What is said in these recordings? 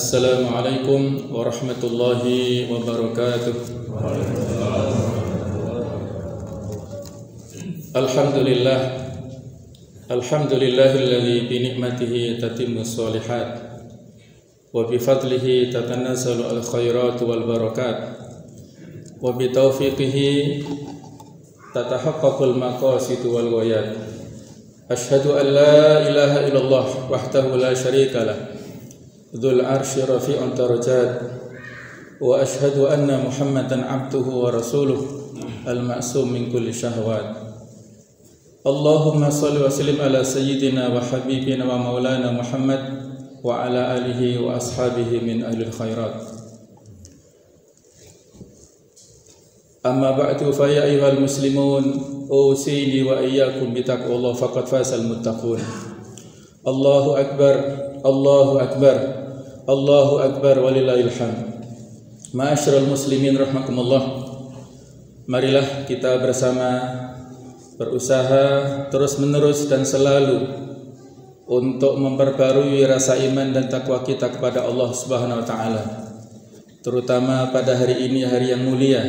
Assalamualaikum warahmatullahi wabarakatuh. Alhamdulillah, alhamdulillahilladzi bi ni'matihi tatimmu sholihat wa bi fadlihi tatanazzalu al khairat wal barakat wa bi taufiqihi tatahaqqaqul maqasid wal ghayat. Asyhadu an la ilaha illallah wahdahu la syarika lah dzul arsy rafi'un darajat wa asyhadu anna Muhammadan abduhu wa rasuluh al-ma'sum min kulli syahwat. Allahumma shalli wa sallim ala sayyidina wa habibina wa maulana Muhammad wa ala alihi wa ashabihi min ahlil khairat. Amma ba'du fa ya ayyuhal muslimun usini wa iyyakum bi taqwallah faqad fazal muttaqun. Allahu akbar, Allahu akbar, Allahu akbar walillahil hamd. Ma'asyiral muslimin rahimakumullah. Marilah kita bersama berusaha terus-menerus dan selalu untuk memperbarui rasa iman dan takwa kita kepada Allah Subhanahu wa taala. Terutama pada hari ini, hari yang mulia,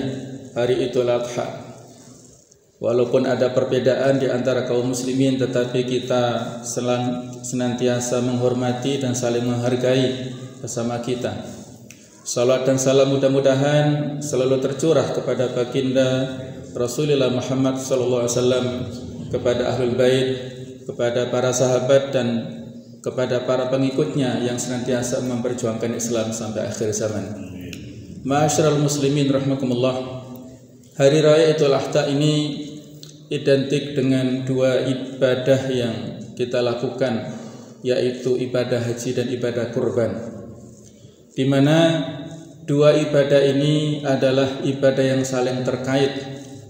hari Idul Adha. Walaupun ada perbedaan di antara kaum muslimin, tetapi kita senantiasa menghormati dan saling menghargai bersama kita. Salawat dan salam mudah-mudahan selalu tercurah kepada baginda Rasulullah Muhammad SAW, kepada ahlul bait, kepada para sahabat dan kepada para pengikutnya yang senantiasa memperjuangkan Islam sampai akhir zaman. Ma'asyiral muslimin rahimakumullah. Hari raya Idul Adha ini identik dengan dua ibadah yang kita lakukan, yaitu ibadah haji dan ibadah kurban, di mana dua ibadah ini adalah ibadah yang saling terkait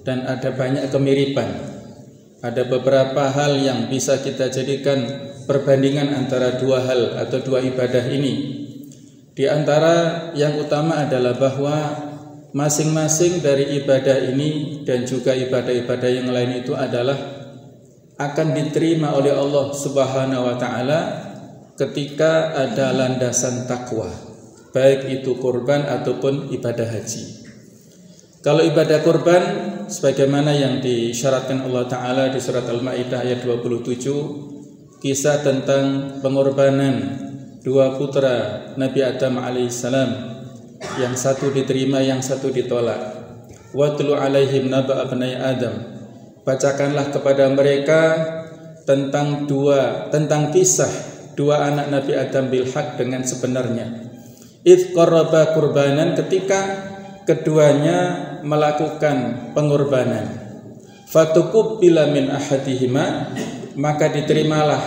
dan ada banyak kemiripan. Ada beberapa hal yang bisa kita jadikan perbandingan antara dua hal atau dua ibadah ini. Di antara yang utama adalah bahwa masing-masing dari ibadah ini dan juga ibadah-ibadah yang lain itu adalah akan diterima oleh Allah Subhanahu wa taala ketika ada landasan takwa, baik itu kurban ataupun ibadah haji. Kalau ibadah kurban sebagaimana yang disyaratkan Allah taala di surat Al-Maidah ayat 27, kisah tentang pengorbanan dua putra Nabi Adam alaihissalam, yang satu diterima, yang satu ditolak. Watlu alaihim naba abnai Adam, bacakanlah kepada mereka tentang kisah dua anak Nabi Adam bil haq, dengan sebenarnya. Idz qarraba qurbanan, ketika keduanya melakukan pengorbanan. Fatuqbila min ahadihima, maka diterimalah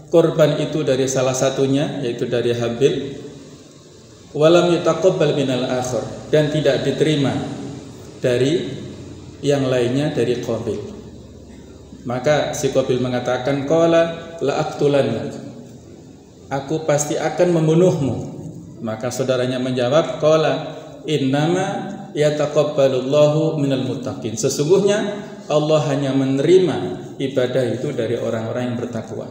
korban itu dari salah satunya, yaitu dari Habil. Walam yutaqabbal minal akhar, dan tidak diterima dari yang lainnya, dari Qabil. Maka si Qabil mengatakan, qala la aqtulannak, aku pasti akan membunuhmu. Maka saudaranya menjawab, qala innama yataqabbalullahu minal muttaqin, sesungguhnya Allah hanya menerima ibadah itu dari orang-orang yang bertakwa.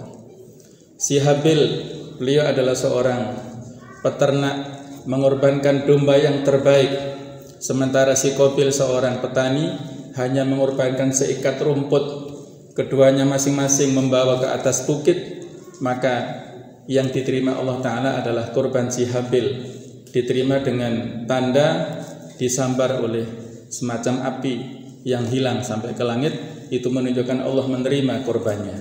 Si Habil, beliau adalah seorang peternak, mengorbankan domba yang terbaik, sementara si Qabil seorang petani hanya mengorbankan seikat rumput. Keduanya masing-masing membawa ke atas bukit, maka yang diterima Allah taala adalah korban si Habil, diterima dengan tanda disambar oleh semacam api yang hilang sampai ke langit. Itu menunjukkan Allah menerima korbannya.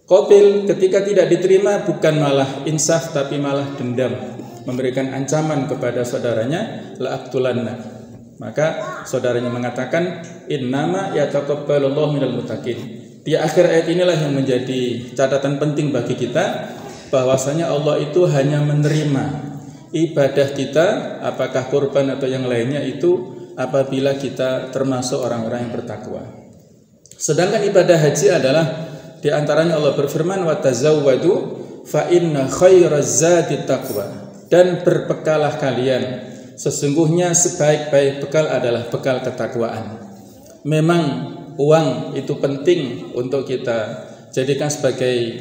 Qabil ketika tidak diterima bukan malah insaf, tapi malah dendam, memberikan ancaman kepada saudaranya, la aqtulanna. Maka saudaranya mengatakan, innama yataqabbalullahu minal muttaqin. Di akhir ayat inilah yang menjadi catatan penting bagi kita, bahwasanya Allah itu hanya menerima ibadah kita, apakah kurban atau yang lainnya, itu apabila kita termasuk orang-orang yang bertakwa. Sedangkan ibadah haji adalah di antaranya Allah berfirman, wa tazawwadu fa inna khairaz zadi taqwa, dan berbekalah kalian, sesungguhnya sebaik-baik bekal adalah bekal ketakwaan. Memang uang itu penting untuk kita jadikan sebagai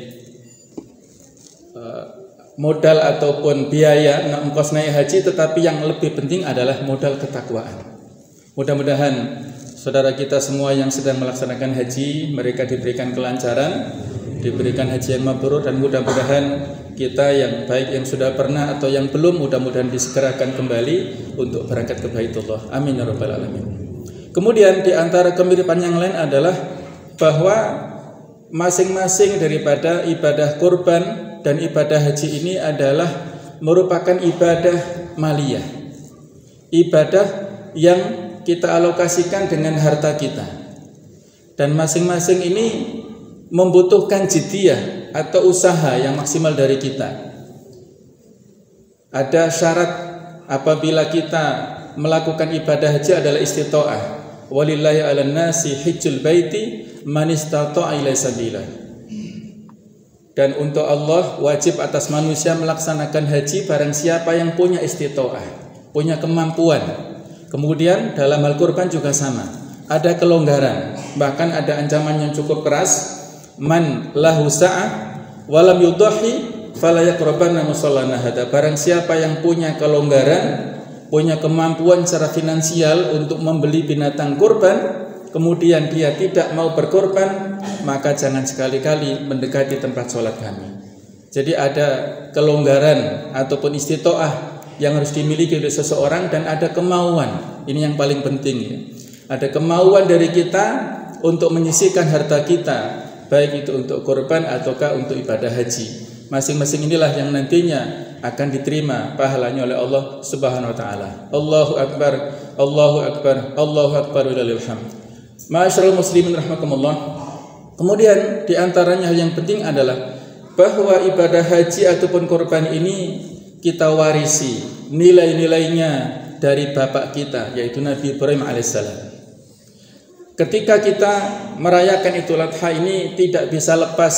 modal ataupun biaya ongkos naik haji, tetapi yang lebih penting adalah modal ketakwaan. Mudah-mudahan saudara kita semua yang sedang melaksanakan haji, mereka diberikan kelancaran, diberikan haji yang mabrur, dan mudah-mudahan kita yang baik yang sudah pernah atau yang belum, mudah-mudahan disegerakan kembali untuk berangkat ke Baitullah. Amin ya rabbal alamin. Kemudian di antara kemiripan yang lain adalah bahwa masing-masing daripada ibadah kurban dan ibadah haji ini adalah merupakan ibadah maliyah, ibadah yang kita alokasikan dengan harta kita, dan masing-masing ini membutuhkan jiddiyah atau usaha yang maksimal dari kita. Ada syarat apabila kita melakukan ibadah haji adalah istita'ah. Walillahi 'alan nasi hajjul baiti man istata'a ilaihi sabila. Dan untuk Allah wajib atas manusia melaksanakan haji barang siapa yang punya istita'ah, punya kemampuan. Kemudian dalam hal kurban juga sama, ada kelonggaran, bahkan ada ancaman yang cukup keras. Man lahu sa'ah walam yudhi fala yaqrabanna musallana hada. Barang siapa yang punya kelonggaran, punya kemampuan secara finansial untuk membeli binatang kurban, kemudian dia tidak mau berkorban, maka jangan sekali-kali mendekati tempat sholat kami. Jadi ada kelonggaran ataupun istita'ah yang harus dimiliki oleh seseorang, dan ada kemauan. Ini yang paling penting ya. Ada kemauan dari kita untuk menyisihkan harta kita, baik itu untuk kurban ataukah untuk ibadah haji. Masing-masing inilah yang nantinya akan diterima pahalanya oleh Allah Subhanahu wa taala. Allahu akbar, Allahu akbar, Allahu akbar walillahil hamd. Ma'asyiral muslimin rahimakumullah. Kemudian di antaranya hal yang penting adalah bahwa ibadah haji ataupun kurban ini kita warisi nilai-nilainya dari bapak kita, yaitu Nabi Ibrahim alaihissalam. Ketika kita merayakan Idul Adha ini tidak bisa lepas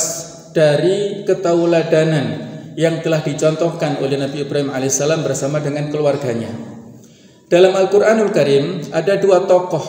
dari ketauladanan yang telah dicontohkan oleh Nabi Ibrahim alaihissalam bersama dengan keluarganya. Dalam Al-Quranul Karim ada dua tokoh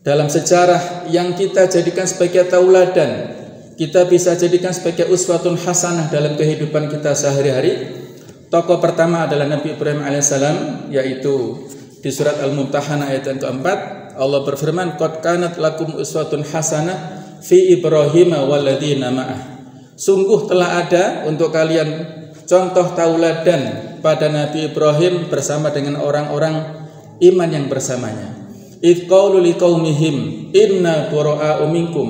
dalam sejarah yang kita jadikan sebagai tauladan, kita bisa jadikan sebagai uswatun hasanah dalam kehidupan kita sehari-hari. Tokoh pertama adalah Nabi Ibrahim alaihissalam, yaitu di surat Al-Mumtahanah ayat yang keempat, Allah berfirman, qad kanat lakum uswatun hasanah fi Ibrahim walladzina ma'ah. Sungguh telah ada untuk kalian contoh tauladan pada Nabi Ibrahim bersama dengan orang-orang iman yang bersamanya. Idz qalu liqaumihim inna bura'a'u minkum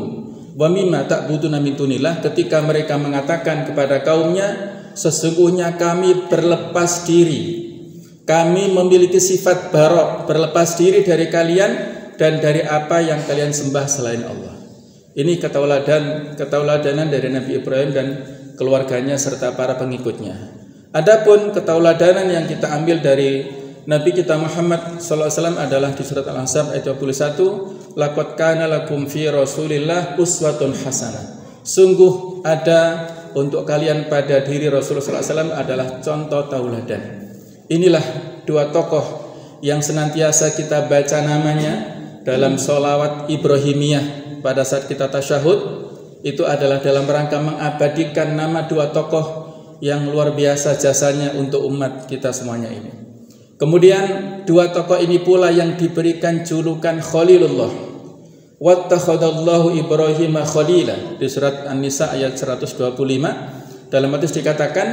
wa mimma ta'buduna min dunillah. Ketika mereka mengatakan kepada kaumnya, sesungguhnya kami berlepas diri, kami memiliki sifat barok, berlepas diri dari kalian dan dari apa yang kalian sembah selain Allah. Ini ketauladanan dari Nabi Ibrahim dan keluarganya serta para pengikutnya. Adapun ketauladanan yang kita ambil dari Nabi kita Muhammad SAW adalah di surat Al-Ahzab ayat 21, laqad kana lakum fi Rasulillah uswatun hasanah. Sungguh ada untuk kalian pada diri Rasulullah SAW adalah contoh tauladan. Inilah dua tokoh yang senantiasa kita baca namanya dalam sholawat Ibrahimiyah pada saat kita tasyahud. Itu adalah dalam rangka mengabadikan nama dua tokoh yang luar biasa jasanya untuk umat kita semuanya ini. Kemudian dua tokoh ini pula yang diberikan julukan Khalilullah. Wattakhadallahu Ibrahim khalila di surat An-Nisa ayat 125. Dalam hadis dikatakan,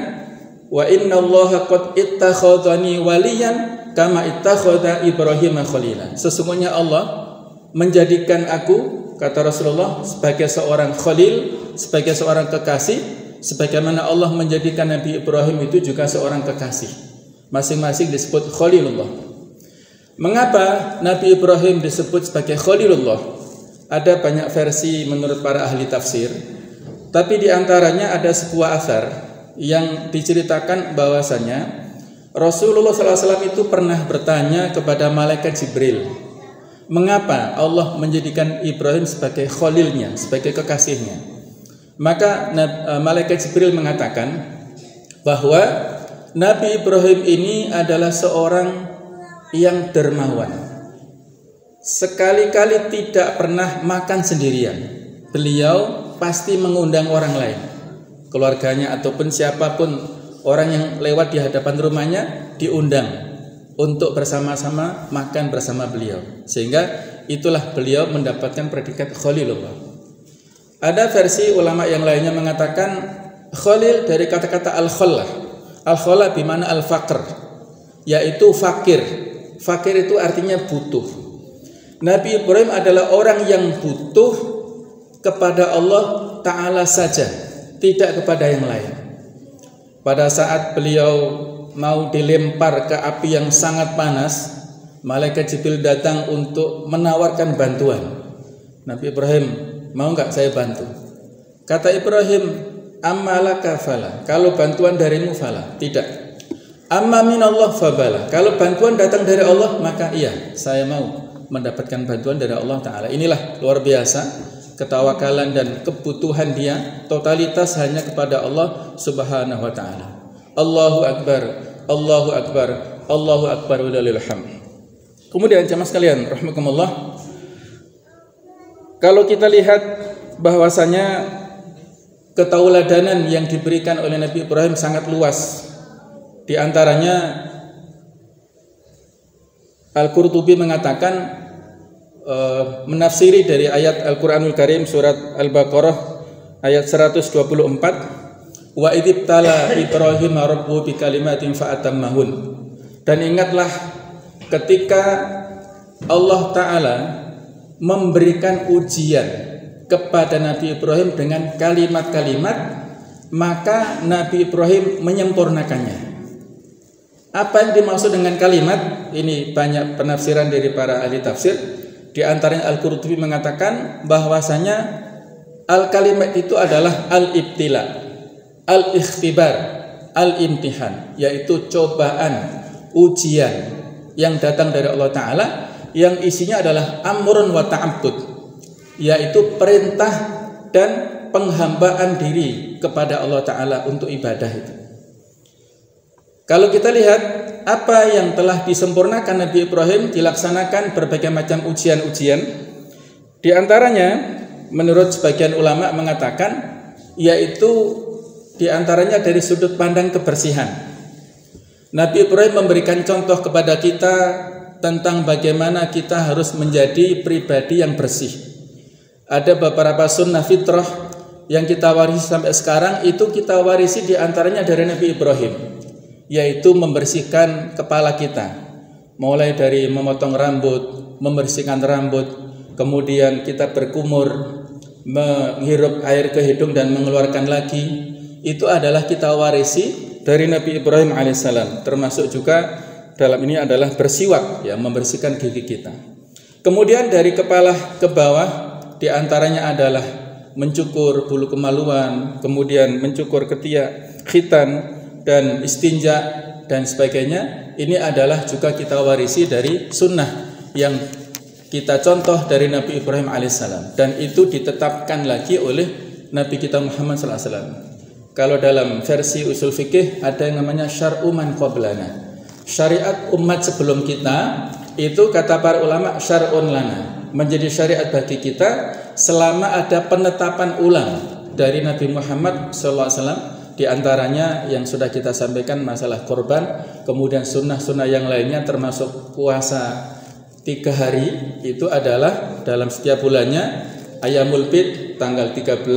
wa innallaha qad ittakhadhani waliyan kama ittakhadha Ibrahim khalila. Sesungguhnya Allah menjadikan aku, kata Rasulullah, sebagai seorang khalil, sebagai seorang kekasih, sebagaimana Allah menjadikan Nabi Ibrahim itu juga seorang kekasih. Masing-masing disebut Khalilullah. Mengapa Nabi Ibrahim disebut sebagai Khalilullah? Ada banyak versi menurut para ahli tafsir, tapi di antaranya ada sebuah athar yang diceritakan bahwasanya Rasulullah SAW itu pernah bertanya kepada malaikat Jibril, mengapa Allah menjadikan Ibrahim sebagai khalilnya, sebagai kekasihnya? Maka malaikat Jibril mengatakan bahwa Nabi Ibrahim ini adalah seorang yang dermawan. Sekali-kali tidak pernah makan sendirian. Beliau pasti mengundang orang lain, keluarganya ataupun siapapun orang yang lewat di hadapan rumahnya diundang untuk bersama-sama makan bersama beliau, sehingga itulah beliau mendapatkan predikat Khalilullah. Ada versi ulama yang lainnya mengatakan Khalil dari kata-kata al-khallah. Al-khallah bimana al-faqr, yaitu fakir. Fakir itu artinya butuh. Nabi Ibrahim adalah orang yang butuh kepada Allah Ta'ala saja, tidak kepada yang lain. Pada saat beliau mau dilempar ke api yang sangat panas, malaikat Jibril datang untuk menawarkan bantuan. Nabi Ibrahim, mau nggak saya bantu? Kata Ibrahim, ammalaka fala, kalau bantuan darimu fala, tidak. Amma minallah fabala, kalau bantuan datang dari Allah maka iya, saya mau mendapatkan bantuan dari Allah Ta'ala. Inilah luar biasa ketawakalan dan kebutuhan dia, totalitas hanya kepada Allah Subhanahu wa Ta'ala. Allahu Akbar, Allahu Akbar, Allahu Akbar walillahil hamd. Kemudian jemaah sekalian rahimakumullah, kalau kita lihat bahwasanya ketauladanan yang diberikan oleh Nabi Ibrahim sangat luas. Di antaranya Al-Qurtubi mengatakan menafsiri dari ayat Al-Qur'anul Karim surat Al-Baqarah ayat 124, wa idzibtala Ibrahim rabbuhu bikalimatin fa'atammahun. Dan ingatlah ketika Allah Ta'ala memberikan ujian kepada Nabi Ibrahim dengan kalimat-kalimat, maka Nabi Ibrahim menyempurnakannya. Apa yang dimaksud dengan kalimat? Ini banyak penafsiran dari para ahli tafsir. Di antaranya Al-Qurtubi mengatakan bahwasanya al-kalimat itu adalah al-ibtila, al-ikhtibar, al-imtihan, yaitu cobaan, ujian yang datang dari Allah Ta'ala, yang isinya adalah amrun wa ta'abbud, yaitu perintah dan penghambaan diri kepada Allah Ta'ala untuk ibadah itu. Kalau kita lihat apa yang telah disempurnakan Nabi Ibrahim, dilaksanakan berbagai macam ujian-ujian. Di antaranya menurut sebagian ulama mengatakan yaitu di antaranya dari sudut pandang kebersihan. Nabi Ibrahim memberikan contoh kepada kita tentang bagaimana kita harus menjadi pribadi yang bersih. Ada beberapa sunnah fitrah yang kita warisi sampai sekarang, itu kita warisi di antaranya dari Nabi Ibrahim, yaitu membersihkan kepala kita, mulai dari memotong rambut, membersihkan rambut, kemudian kita berkumur, menghirup air ke hidung dan mengeluarkan lagi. Itu adalah kita warisi dari Nabi Ibrahim alaihissalam. Termasuk juga dalam ini adalah bersiwak, ya, membersihkan gigi kita. Kemudian dari kepala ke bawah di antaranya adalah mencukur bulu kemaluan, kemudian mencukur ketiak, khitan, dan istinja dan sebagainya. Ini adalah juga kita warisi dari sunnah yang kita contoh dari Nabi Ibrahim alaihissalam, dan itu ditetapkan lagi oleh Nabi kita Muhammad sallallahu alaihi wasallam. Kalau dalam versi usul fikih ada yang namanya syar'u man qablana, syariat umat sebelum kita. Itu kata para ulama syar'un lana, menjadi syariat bagi kita selama ada penetapan ulang dari Nabi Muhammad sallallahu alaihi wasallam. Di antaranya yang sudah kita sampaikan masalah korban, kemudian sunnah-sunnah yang lainnya termasuk puasa 3 hari, itu adalah dalam setiap bulannya. Ayamul Bid tanggal 13,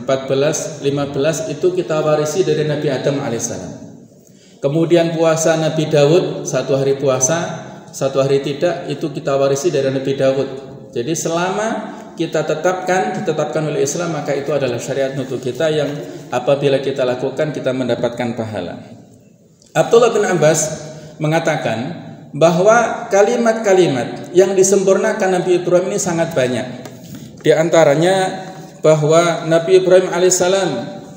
14, 15 itu kita warisi dari Nabi Adam alaihissalam. Kemudian puasa Nabi Daud 1 hari puasa, 1 hari tidak, itu kita warisi dari Nabi Daud. Jadi selama kita ditetapkan oleh Islam, maka itu adalah syariat untuk kita yang apabila kita lakukan kita mendapatkan pahala. Abdullah bin Abbas mengatakan bahwa kalimat-kalimat yang disempurnakan Nabi Ibrahim ini sangat banyak. Di antaranya bahwa Nabi Ibrahim alaihissalam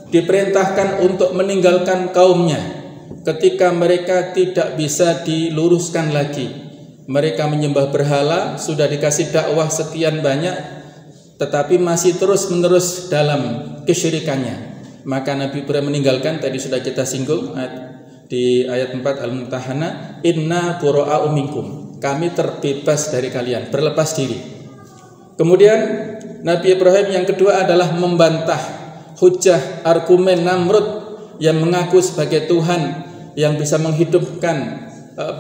diperintahkan untuk meninggalkan kaumnya ketika mereka tidak bisa diluruskan lagi. Mereka menyembah berhala, sudah dikasih dakwah sekian banyak, tetapi masih terus-menerus dalam kesyirikannya. Maka Nabi Ibrahim meninggalkan, tadi sudah kita singgung di ayat 4 Al-Mumtahanah, inna bura'u minkum, kami terbebas dari kalian, berlepas diri. Kemudian Nabi Ibrahim yang kedua adalah membantah hujah argumen Namrud yang mengaku sebagai Tuhan yang bisa menghidupkan,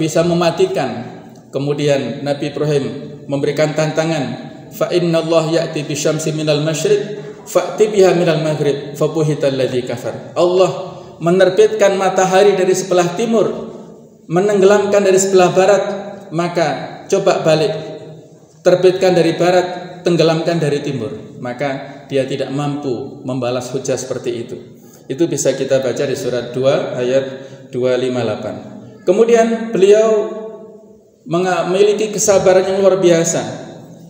bisa mematikan. Kemudian Nabi Ibrahim memberikan tantangan, fa innallaha ya'ti bisyamsi minal masyriq fa'ti biha minal maghrib fabuhital ladzi kafar. Allah menerbitkan matahari dari sebelah timur, menenggelamkan dari sebelah barat, maka coba balik, terbitkan dari barat, tenggelamkan dari timur, maka dia tidak mampu membalas hujah seperti itu. Itu bisa kita baca di surat 2 ayat 258. Kemudian beliau memiliki kesabaran yang luar biasa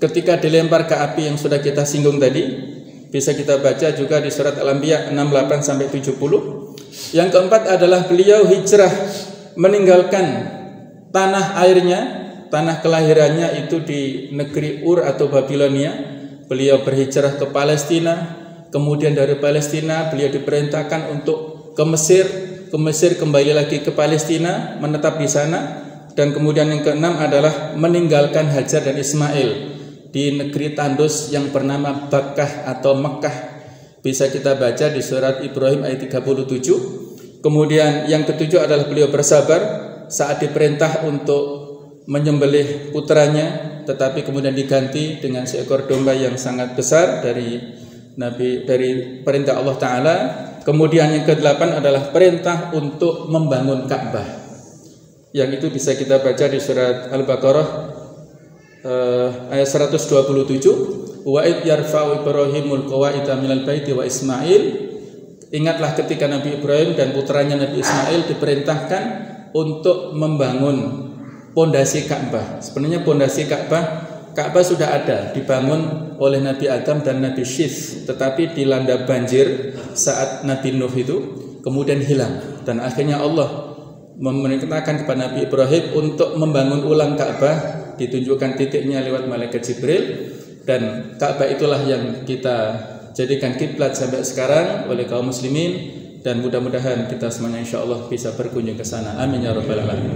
ketika dilempar ke api yang sudah kita singgung tadi. Bisa kita baca juga di surat Al-Anbiya 68 sampai 70. Yang keempat adalah beliau hijrah meninggalkan tanah airnya, tanah kelahirannya itu di negeri Ur atau Babilonia. Beliau berhijrah ke Palestina. Kemudian dari Palestina beliau diperintahkan untuk ke Mesir. Ke Mesir kembali lagi ke Palestina, menetap di sana. Dan kemudian yang keenam adalah meninggalkan Hajar dan Ismail di negeri tandus yang bernama Bakkah atau Mekkah. Bisa kita baca di surat Ibrahim ayat 37. Kemudian yang ketujuh adalah beliau bersabar saat diperintah untuk menyembelih putranya, tetapi kemudian diganti dengan seekor domba yang sangat besar dari perintah Allah Ta'ala. Kemudian yang kedelapan adalah perintah untuk membangun Ka'bah. Yang itu bisa kita baca di surat Al-Baqarah ayat 127. Wa id yarfa'u Ibrahimul qawaida minal baiti wa Ismail. Ingatlah ketika Nabi Ibrahim dan putranya Nabi Ismail diperintahkan untuk membangun pondasi Ka'bah. Sebenarnya pondasi Ka'bah sudah ada, dibangun oleh Nabi Adam dan Nabi Syith, tetapi dilanda banjir saat Nabi Nuh itu, kemudian hilang. Dan akhirnya Allah memerintahkan kepada Nabi Ibrahim untuk membangun ulang Ka'bah, ditunjukkan titiknya lewat malaikat Jibril, dan Ka'bah itulah yang kita jadikan kiblat sampai sekarang oleh kaum muslimin, dan mudah-mudahan kita semuanya insyaallah bisa berkunjung ke sana. Amin ya rabbal alamin.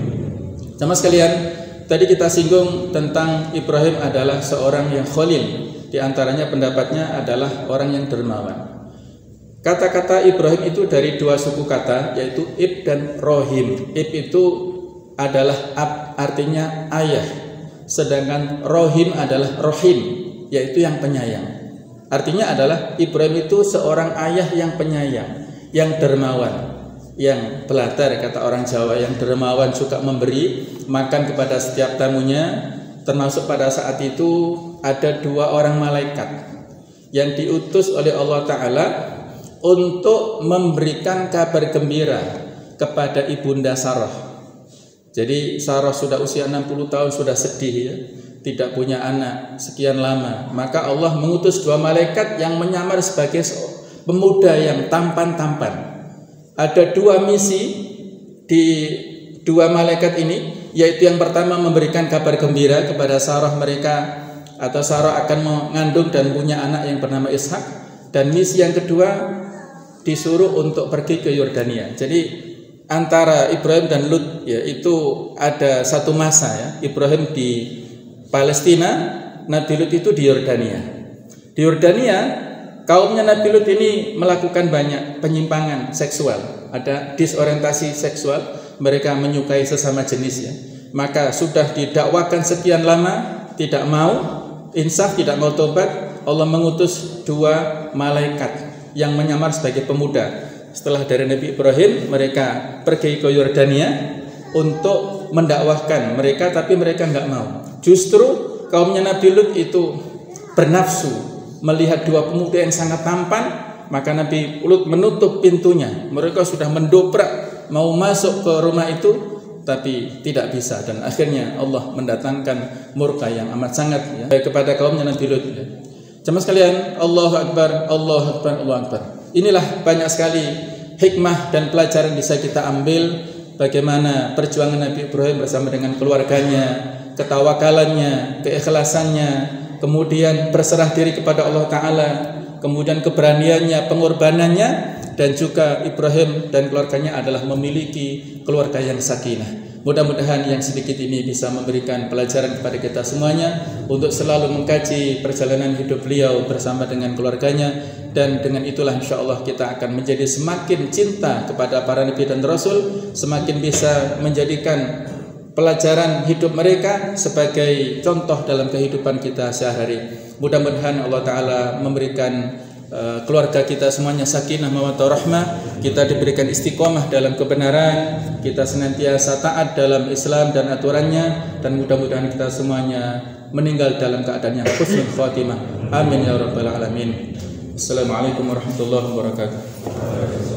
Sama sekalian, tadi kita singgung tentang Ibrahim adalah seorang yang khalil. Di antaranya pendapatnya adalah orang yang dermawan. Kata-kata Ibrahim itu dari dua suku kata, yaitu Ib dan Rohim. Ib itu adalah ab, artinya ayah. Sedangkan Rohim adalah Rohim, yaitu yang penyayang. Artinya adalah Ibrahim itu seorang ayah yang penyayang, yang dermawan, yang belatar, kata orang Jawa, yang dermawan, suka memberi makan kepada setiap tamunya. Termasuk pada saat itu ada dua orang malaikat yang diutus oleh Allah Ta'ala untuk memberikan kabar gembira kepada ibunda Sarah. Jadi Sarah sudah usia 60 tahun, sudah sedih ya, tidak punya anak sekian lama. Maka Allah mengutus dua malaikat yang menyamar sebagai pemuda yang tampan-tampan. Ada dua misi di dua malaikat ini, yaitu yang pertama memberikan kabar gembira kepada Sarah Sarah akan mengandung dan punya anak yang bernama Ishak. Dan misi yang kedua disuruh untuk pergi ke Yordania. Jadi antara Ibrahim dan Lut ya, itu ada satu masa ya. Ibrahim di Palestina, Nabi Lut itu di Yordania. Di Yordania kaumnya Nabi Lut ini melakukan banyak penyimpangan seksual, ada disorientasi seksual, mereka menyukai sesama jenis ya. Maka sudah didakwakan sekian lama, tidak mau insaf, tidak mau tobat, Allah mengutus dua malaikat yang menyamar sebagai pemuda. Setelah dari Nabi Ibrahim, mereka pergi ke Yordania untuk mendakwahkan mereka, tapi mereka nggak mau. Justru kaumnya Nabi Lut itu bernafsu melihat dua pemuda yang sangat tampan, maka Nabi Lut menutup pintunya. Mereka sudah mendobrak mau masuk ke rumah itu, tapi tidak bisa, dan akhirnya Allah mendatangkan murka yang amat sangat ya, kepada kaumnya Nabi Lut ya. Jemaah sekalian, Allahu Akbar, Allahu Akbar, Allahu Akbar. Inilah banyak sekali hikmah dan pelajaran bisa kita ambil bagaimana perjuangan Nabi Ibrahim bersama dengan keluarganya, ketawakalannya, keikhlasannya, kemudian berserah diri kepada Allah Ta'ala, kemudian keberaniannya, pengorbanannya, dan juga Ibrahim dan keluarganya adalah memiliki keluarga yang sakinah, Mudah-mudahan yang sedikit ini bisa memberikan pelajaran kepada kita semuanya untuk selalu mengkaji perjalanan hidup beliau bersama dengan keluarganya, dan dengan itulah insya Allah kita akan menjadi semakin cinta kepada para nabi dan rasul, semakin bisa menjadikan pelajaran hidup mereka sebagai contoh dalam kehidupan kita sehari-hari. Mudah-mudahan Allah Ta'ala memberikan keluarga kita semuanya sakinah mawaddah rahmah, kita diberikan istiqomah dalam kebenaran, kita senantiasa taat dalam Islam dan aturannya, dan mudah-mudahan kita semuanya meninggal dalam keadaan yang husnul khatimah. Amin ya rabbal alamin. Assalamualaikum warahmatullahi wabarakatuh.